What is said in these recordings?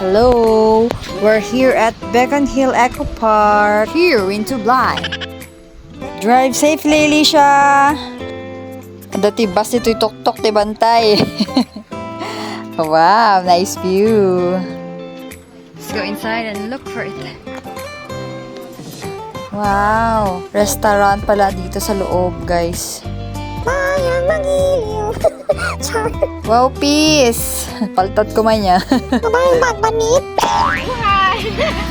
Hello! We're here at Beacon Hill Eco Park. Here in Tublai. Drive safely, Alicia! Dati bus ito'y tok-tok ti bantay. Wow, nice view. Let's go inside and look for it. Wow, restaurant pala dito sa loob, guys. Mayang magiliw. Wow, peace! Paltat ko man niya. Mabayang magbanit.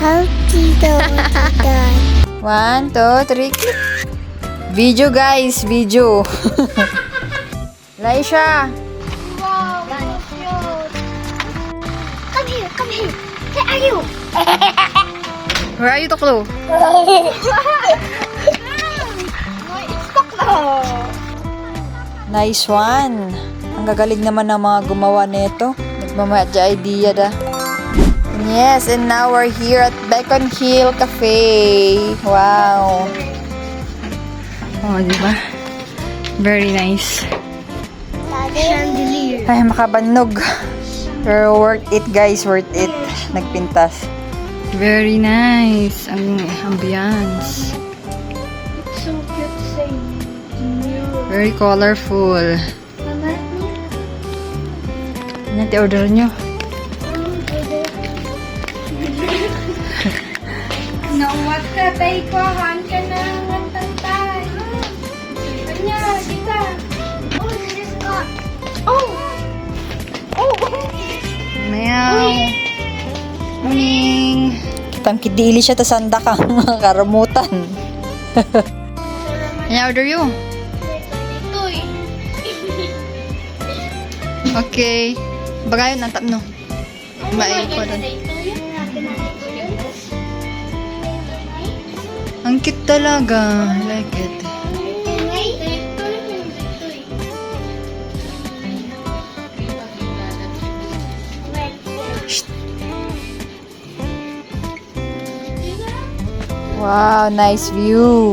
How tito, tito. 1, 2, 3, click! Video, guys, video. Laisha! Wow, that's cute. Come here. Where are you? Where are you, Toklo? Nice one. Ang gagaling naman ng mga gumawa nito. Nagmamadya idea da. Yes, and now we're here at Beacon Hill Cafe. Wow. Oh, diba? Very nice. Chandelier. Ay, makabanog. Pero worth it, guys. Worth it. Nagpintas. Very nice. Ang ambience. It's so cute to say. Very colorful. Mama, Ano order nyo? nawat ka tayo ko, han ka na ng tantay. Kanya, kita. Oh, this is God. Oh! Meow. Morning. Kitang kidili siya, tas anda kang karamutan. Ano order you? Ito'y. Okay. Bagayon, ang tap no. Maiko doon. Ang cute talaga. I like it. Wow, nice view.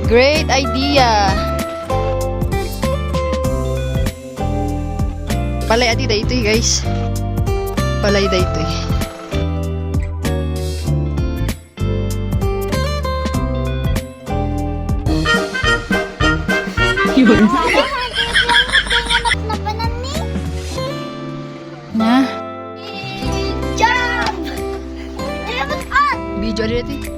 Great idea. Palay ati dito guys. Palay dito. Yun. Na? Jump! Video dito.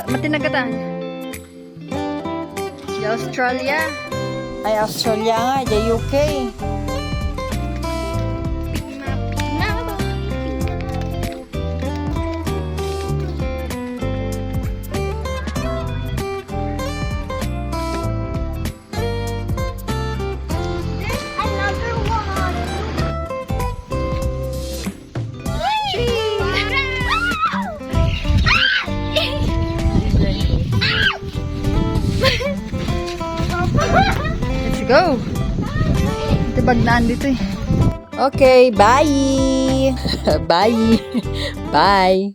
Matinagatan. Si Australia. Ay, Australia nga. Di UK. Let's go. Tibagnaan dito eh. Okay, bye. Bye. Bye.